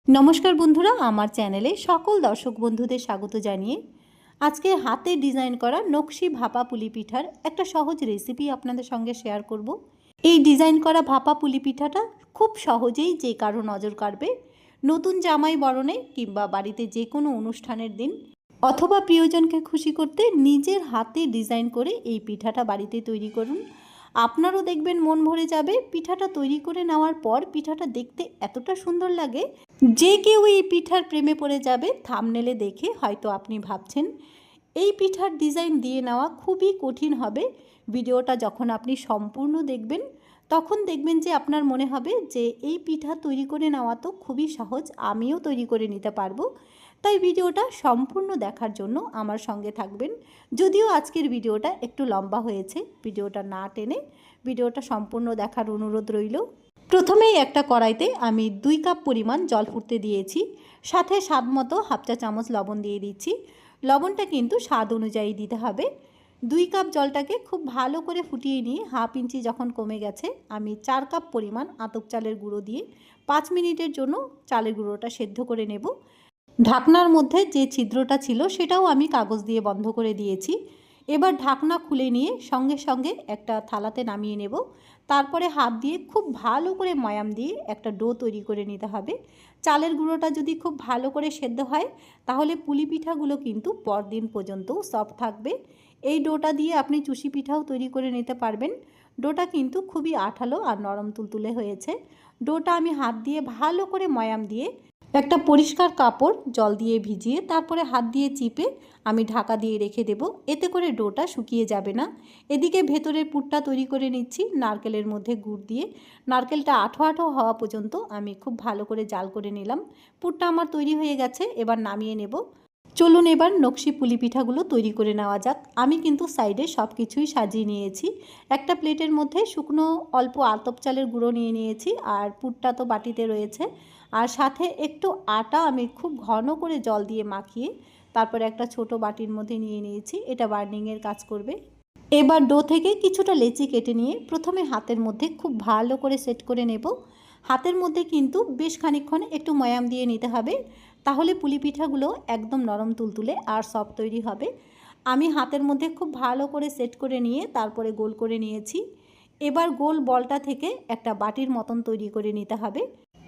নমস্কার বন্ধুরা, আমার চ্যানেলে সকল দর্শক বন্ধুদের স্বাগত জানিয়ে আজকে হাতে ডিজাইন করা নকশি ভাপা পুলি পিঠার একটা সহজ রেসিপি আপনাদের সঙ্গে শেয়ার করব। এই ডিজাইন করা ভাপা পুলি পিঠাটা খুব সহজেই যে কারো নজর কাড়বে। নতুন জামাই বরণে কিংবা বাড়িতে যে কোনো অনুষ্ঠানের দিন অথবা প্রিয়জনকে খুশি করতে নিজের হাতে ডিজাইন করে এই পিঠাটা বাড়িতে তৈরি করুন। আপনারও দেখবেন মন ভরে যাবে। পিঠাটা তৈরি করে নেওয়ার পর পিঠাটা দেখতে এতটা সুন্দর লাগে যে কেউ এই পিঠার প্রেমে পড়ে যাবে। থাম্বনেলে দেখে হয়তো আপনি ভাবছেন এই পিঠার ডিজাইন দিয়ে নেওয়া খুবই কঠিন হবে। ভিডিওটা যখন আপনি সম্পূর্ণ দেখবেন তখন দেখবেন যে আপনার মনে হবে যে এই পিঠা তৈরি করে নেওয়া তো খুবই সহজ, আমিও তৈরি করে নিতে পারবো। তাই ভিডিওটা সম্পূর্ণ দেখার জন্য আমার সঙ্গে থাকবেন। যদিও আজকের ভিডিওটা একটু লম্বা হয়েছে, ভিডিওটা না টেনে ভিডিওটা সম্পূর্ণ দেখার অনুরোধ রইল। প্রথমেই একটা কড়াইতে আমি 2 কাপ পরিমাণ জল ফুটতে দিয়েছি, সাথে স্বাদ মতো হাফ চা চামচ লবণ দিয়ে দিচ্ছি। লবণটা কিন্তু স্বাদ অনুযায়ী দিতে হবে। 2 কাপ জলটাকে খুব ভালো করে ফুটিয়ে নিয়ে হাফ ইঞ্চি যখন কমে গেছে আমি 4 কাপ পরিমাণ আতপ চালের গুঁড়ো দিয়ে 5 মিনিটের জন্য চালের গুঁড়োটা সেদ্ধ করে নেব। ঢাকনার মধ্যে যে ছিদ্রটা ছিল সেটাও আমি কাগজ দিয়ে বন্ধ করে দিয়েছি। এবার ঢাকনা খুলে নিয়ে সঙ্গে সঙ্গে একটা থালাতে নামিয়ে নেব। তারপরে হাত দিয়ে খুব ভালো করে ময়াম দিয়ে একটা ডো তৈরি করে নিতে হবে। চালের গুঁড়োটা যদি খুব ভালো করে সেদ্ধ হয় তাহলে পুলি পিঠাগুলো কিন্তু পরদিন পর্যন্তও সফট থাকবে। এই ডোটা দিয়ে আপনি চুষি পিঠাও তৈরি করে নিতে পারবেন। ডোটা কিন্তু খুবই আঠালো আর নরম তুলতুলে হয়েছে। ডোটা আমি হাত দিয়ে ভালো করে ময়াম দিয়ে একটা পরিষ্কার কাপড় জল দিয়ে ভিজিয়ে তারপরে হাত দিয়ে চিপে আমি ঢাকা দিয়ে রেখে দেব। এতে করে ডোটা শুকিয়ে যাবে না। এদিকে ভেতরের পুরটা তৈরি করে নিচ্ছি নারকেলের মধ্যে গুড় দিয়ে। নারকেলটা আঠো আঠো হওয়া পর্যন্ত আমি খুব ভালো করে জাল করে নিলাম। পুরটা আমার তৈরি হয়ে গেছে, এবার নামিয়ে নেব। চলুন এবার নকশি পুলি পিঠাগুলো তৈরি করে নেওয়া যাক। আমি কিন্তু সাইডে সব কিছুই সাজিয়ে নিয়েছি। একটা প্লেটের মধ্যে শুকনো অল্প আতপ চালের গুঁড়ো নিয়ে নিয়েছি, আর পুরটা তো বাটিতে রয়েছে। আর সাথে একটু আটা আমি খুব ঘন করে জল দিয়ে মাখিয়ে তারপরে একটা ছোট বাটির মধ্যে নিয়ে নিয়েছি। এটা বার্নিংয়ের কাজ করবে। এবার ডো থেকে কিছুটা লেচি কেটে নিয়ে প্রথমে হাতের মধ্যে খুব ভালো করে সেট করে নেব। হাতের মধ্যে কিন্তু বেশ খানিকক্ষণ একটু ময়াম দিয়ে নিতে হবে, তাহলে পুলি পিঠাগুলো একদম নরম তুলতুলে আর সফট তৈরি হবে। আমি হাতের মধ্যে খুব ভালো করে সেট করে নিয়ে তারপরে গোল করে নিয়েছি। এবার গোল বলটা থেকে একটা বাটির মতন তৈরি করে নিতে হবে।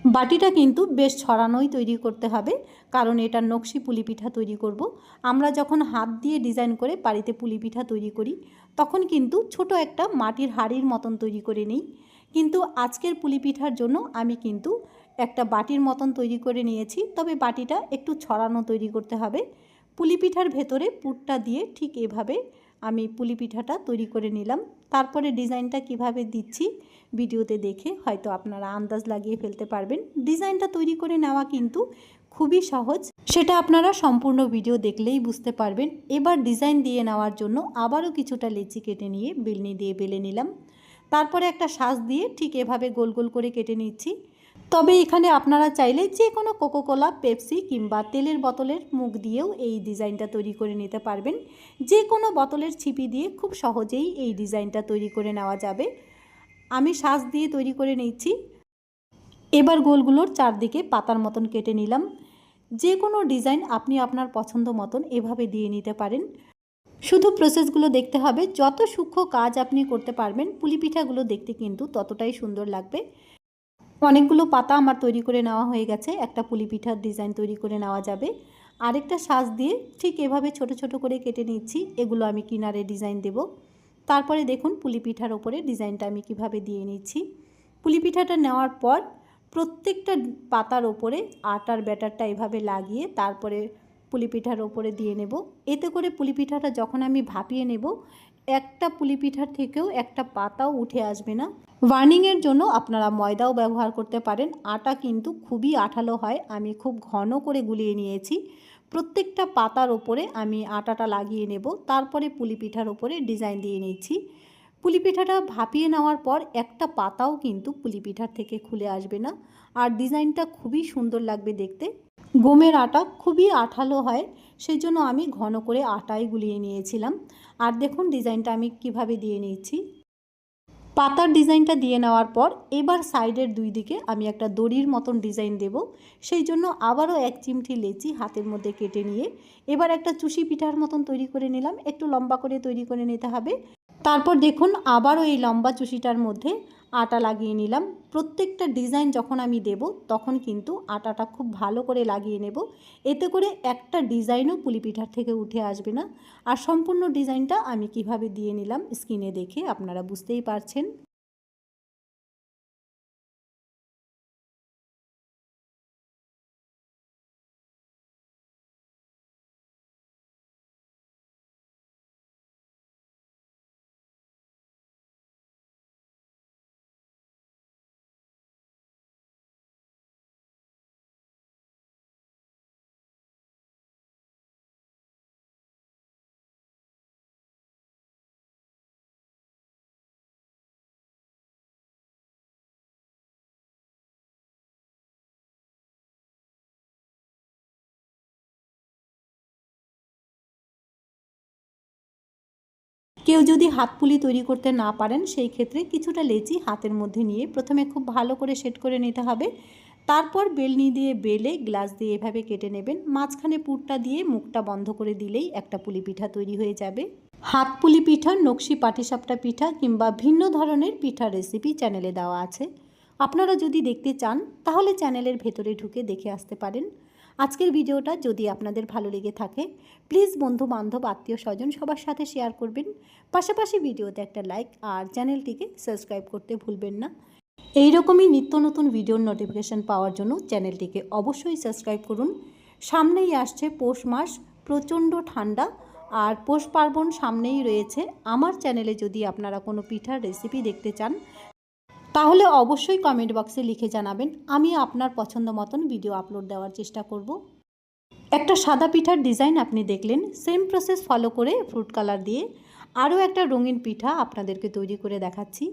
বাটিটা কিন্তু বেশ ছড়ানোই তৈরি করতে হবে, কারণ এটা নকশি পুলি পিঠা তৈরি করব। আমরা যখন হাত দিয়ে ডিজাইন করে বাড়িতে পুলি পিঠা তৈরি করি তখন কিন্তু ছোট একটা মাটির হাঁড়ির মতন তৈরি করে নিই, কিন্তু আজকের পুলি পিঠার জন্য আমি কিন্তু একটা বাটির মতন তৈরি করে নিয়েছি। তবে বাটিটা একটু ছড়ানো তৈরি করতে হবে। পুলি পিঠার ভেতরে পুরটা দিয়ে ঠিক এভাবে আমি পুলি পিঠাটা তৈরি করে নিলাম। তারপরে ডিজাইনটা কিভাবে দিচ্ছি ভিডিওতে দেখে হয়তো আপনারা আন্দাজ লাগিয়ে ফেলতে পারবেন। ডিজাইনটা তৈরি করে নেওয়া কিন্তু খুবই সহজ, সেটা আপনারা সম্পূর্ণ ভিডিও দেখলেই বুঝতে পারবেন। এবার ডিজাইন দিয়ে নেওয়ার জন্য আবারও কিছুটা লেচি কেটে নিয়ে বেলনি দিয়ে বেলে নিলাম। তারপরে একটা শাঁস দিয়ে ঠিক এভাবে গোল গোল করে কেটে নিচ্ছি। তবে এখানে আপনারা চাইলে যে কোনো কোকোকোলা, পেপসি কিংবা তেলের বোতলের মুখ দিয়েও এই ডিজাইনটা তৈরি করে নিতে পারবেন। যে কোনো বোতলের ছিপি দিয়ে খুব সহজেই এই ডিজাইনটা তৈরি করে নেওয়া যাবে। আমি শাঁস দিয়ে তৈরি করে নিচ্ছি। এবার গোলগুলোর চারদিকে পাতার মতন কেটে নিলাম। যে কোনো ডিজাইন আপনি আপনার পছন্দ মতন এভাবে দিয়ে নিতে পারেন। শুধু প্রসেসগুলো দেখতে হবে। যত সূক্ষ্ম কাজ আপনি করতে পারবেন পুলি পিঠাগুলো দেখতে কিন্তু ততটাই সুন্দর লাগবে। অনেকগুলো পাতা আমার তৈরি করে নেওয়া হয়ে গেছে। একটা পুলি পিঠার ডিজাইন তৈরি করে নেওয়া যাবে। আরেকটা শাঁস দিয়ে ঠিক এভাবে ছোট ছোট করে কেটে নিচ্ছি। এগুলো আমি কিনারে ডিজাইন দেব। তারপরে দেখুন পুলি পিঠার ওপরে ডিজাইনটা আমি কিভাবে দিয়ে নিচ্ছি। পুলি পিঠাটা নেওয়ার পর প্রত্যেকটা পাতার ওপরে আটার ব্যাটারটা এভাবে লাগিয়ে তারপরে পুলি পিঠার ওপরে দিয়ে নেব। এতে করে পুলি পিঠাটা যখন আমি ভাপিয়ে নেব একটা পুলি পিঠার থেকেও একটা পাতাও উঠে আসবে না। ভার্নিংয়ের জন্য আপনারা ময়দাও ব্যবহার করতে পারেন। আটা কিন্তু খুবই আঠালো হয়। আমি খুব ঘন করে গুলিয়ে নিয়েছি। প্রত্যেকটা পাতার ওপরে আমি আটাটা লাগিয়ে নেব। তারপরে পুলি পিঠার ওপরে ডিজাইন দিয়ে নিচ্ছি। পুলি পিঠাটা ভাপিয়ে নেওয়ার পর একটা পাতাও কিন্তু পুলি পিঠার থেকে খুলে আসবে না, আর ডিজাইনটা খুবই সুন্দর লাগবে দেখতে। গমের আটা খুবই আঠালো হয়, সেই জন্য আমি ঘন করে আটাই গুলিয়ে নিয়েছিলাম। আর দেখুন ডিজাইনটা আমি কিভাবে দিয়ে নিচ্ছি। পাতার ডিজাইনটা দিয়ে নেওয়ার পর এবার সাইডের দুই দিকে আমি একটা দড়ির মতন ডিজাইন দেব। সেই জন্য আবারও 1 চিমটি লেচি হাতের মধ্যে কেটে নিয়ে এবার একটা চুষি পিঠার মতন তৈরি করে নিলাম। একটু লম্বা করে তৈরি করে নিতে হবে। তারপর দেখুন আবারও এই লম্বা চুষিটার মধ্যে আটা লাগিয়ে নিলাম। প্রত্যেকটা ডিজাইন যখন আমি দেব তখন কিন্তু আটাটা খুব ভালো করে লাগিয়ে নেব, এতে করে একটা ডিজাইনও পুলি পিঠার থেকে উঠে আসবে না। আর সম্পূর্ণ ডিজাইনটা আমি কিভাবে দিয়ে নিলাম স্ক্রিনে দেখে আপনারা বুঝতেই পারছেন। কেউ যদি হাত পুলি তৈরি করতে না পারেন সেই ক্ষেত্রে কিছুটা লেচি হাতের মধ্যে নিয়ে প্রথমে খুব ভালো করে সেট করে নিতে হবে। তারপর বেলনি দিয়ে বেলে গ্লাস দিয়ে এভাবে কেটে নেবেন। মাঝখানে পুরটা দিয়ে মুখটা বন্ধ করে দিলেই একটা পুলি পিঠা তৈরি হয়ে যাবে। হাত পুলি পিঠা, নকশি পাটিসাপটা পিঠা কিংবা ভিন্ন ধরনের পিঠার রেসিপি চ্যানেলে দেওয়া আছে। আপনারা যদি দেখতে চান তাহলে চ্যানেলের ভেতরে ঢুকে দেখে আসতে পারেন। আজকের ভিডিওটা যদি আপনাদের ভালো লেগে থাকে প্লিজ বন্ধু বান্ধব আত্মীয় স্বজন সবার সাথে শেয়ার করবেন। পাশাপাশি ভিডিওতে একটা লাইক আর চ্যানেলটিকে সাবস্ক্রাইব করতে ভুলবেন না। এই রকমই নিত্য নতুন ভিডিওর নোটিফিকেশন পাওয়ার জন্য চ্যানেলটিকে অবশ্যই সাবস্ক্রাইব করুন। সামনেই আসছে পৌষ মাস, প্রচণ্ড ঠান্ডা আর পৌষ পার্বণ সামনেই রয়েছে। আমার চ্যানেলে যদি আপনারা কোনো পিঠার রেসিপি দেখতে চান তাহলে অবশ্যই কমেন্ট বক্সে লিখে জানাবেন। আমি আপনার পছন্দ মতন ভিডিও আপলোড দেওয়ার চেষ্টা করব। একটা সাদা পিঠার ডিজাইন আপনি দেখলেন, সেম প্রসেস ফলো করে ফ্রুট কালার দিয়ে আরও একটা রঙিন পিঠা আপনাদেরকে তৈরি করে দেখাচ্ছি।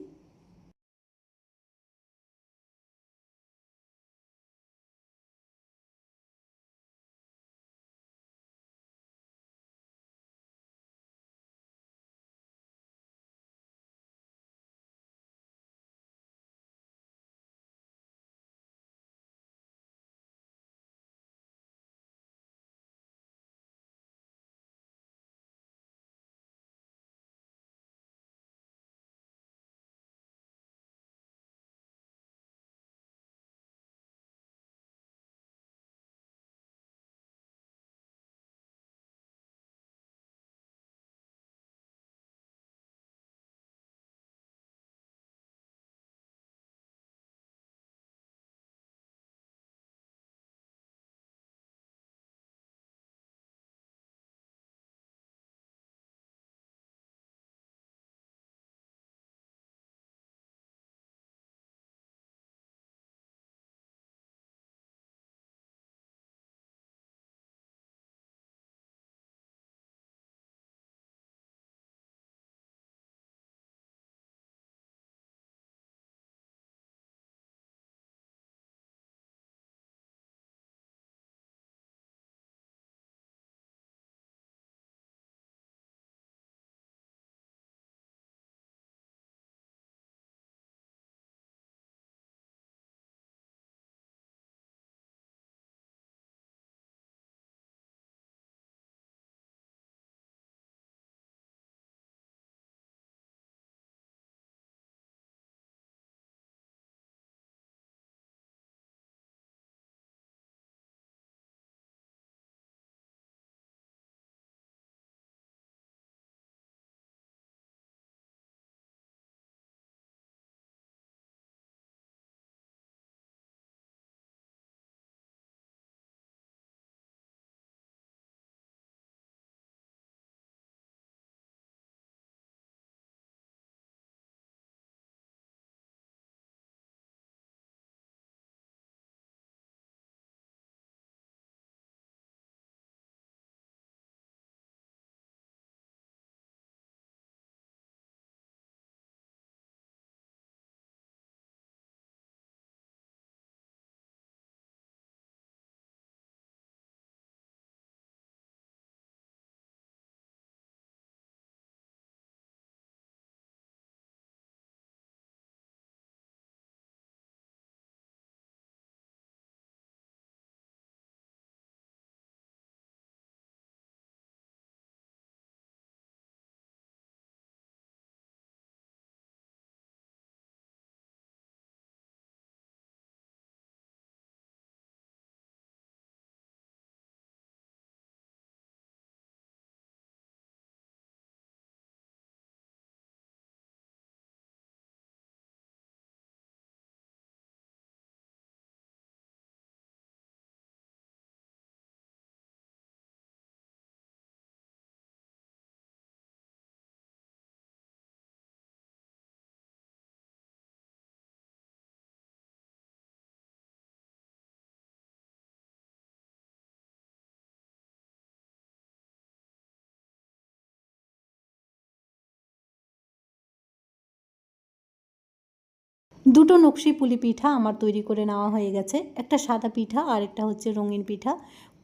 দুটো নকশি পুলি পিঠা আমার তৈরি করে নেওয়া হয়ে গেছে। একটা সাদা পিঠা আর একটা হচ্ছে রঙিন পিঠা।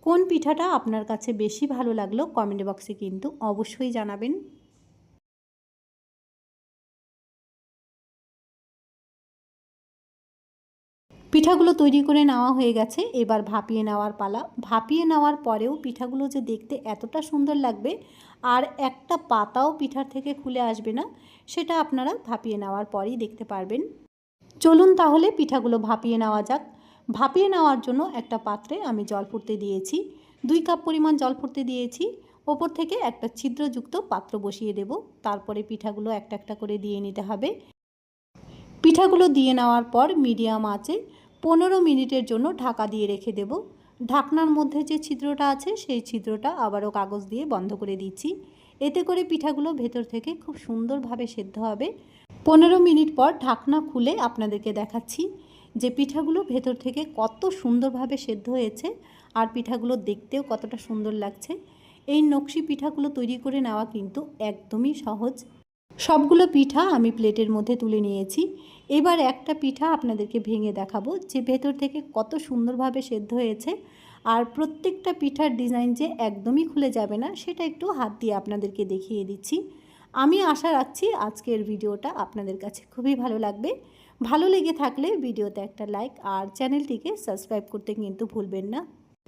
কোন পিঠাটা আপনার কাছে বেশি ভালো লাগলো কমেন্ট বক্সে কিন্তু অবশ্যই জানাবেন। পিঠাগুলো তৈরি করে নেওয়া হয়ে গেছে, এবার ভাপিয়ে নেওয়ার পালা। ভাপিয়ে নেওয়ার পরেও পিঠাগুলো যে দেখতে এতটা সুন্দর লাগবে আর একটা পাতাও পিঠার থেকে খুলে আসবে না, সেটা আপনারা ভাপিয়ে নেওয়ার পরেই দেখতে পারবেন। চলুন তাহলে পিঠাগুলো ভাপিয়ে নেওয়া যাক। ভাপিয়ে নেওয়ার জন্য একটা পাত্রে আমি জল ফুটতে দিয়েছি, 2 কাপ পরিমাণ জল ফুটতে দিয়েছি। ওপর থেকে একটা ছিদ্রযুক্ত পাত্র বসিয়ে দেব। তারপরে পিঠাগুলো একটা একটা করে দিয়ে নিতে হবে। পিঠাগুলো দিয়ে নেওয়ার পর মিডিয়াম আঁচে 15 মিনিটের জন্য ঢাকা দিয়ে রেখে দেব। ঢাকনার মধ্যে যে ছিদ্রটা আছে সেই ছিদ্রটা আবারও কাগজ দিয়ে বন্ধ করে দিচ্ছি। এতে করে পিঠাগুলো ভেতর থেকে খুব সুন্দরভাবে সেদ্ধ হবে। 15 মিনিট পর ঢাকনা খুলে আপনাদেরকে দেখাচ্ছি যে পিঠাগুলো ভেতর থেকে কত সুন্দরভাবে সেদ্ধ হয়েছে আর পিঠাগুলো দেখতেও কতটা সুন্দর লাগছে। এই নকশি পিঠাগুলো তৈরি করে নেওয়া কিন্তু একদমই সহজ। সবগুলো পিঠা আমি প্লেটের মধ্যে তুলে নিয়েছি। এবার একটা পিঠা আপনাদেরকে ভেঙে দেখাবো যে ভেতর থেকে কত সুন্দরভাবে সেদ্ধ হয়েছে। আর প্রত্যেকটা পিঠার ডিজাইন যে একদমই খুলে যাবে না সেটা একটু হাত দিয়ে আপনাদেরকে দেখিয়ে দিচ্ছি। আমি আশা রাখছি আজকের ভিডিওটা আপনাদের কাছে খুবই ভালো লাগবে। ভালো লেগে থাকলে ভিডিওতে একটা লাইক আর চ্যানেলটিকে সাবস্ক্রাইব করতে কিন্তু ভুলবেন না।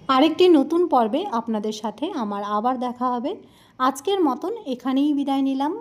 আরেকটি নতুন পর্বে আপনাদের সাথে আমার আবার দেখা হবে। আজকের মতন এখানেই বিদায় নিলাম।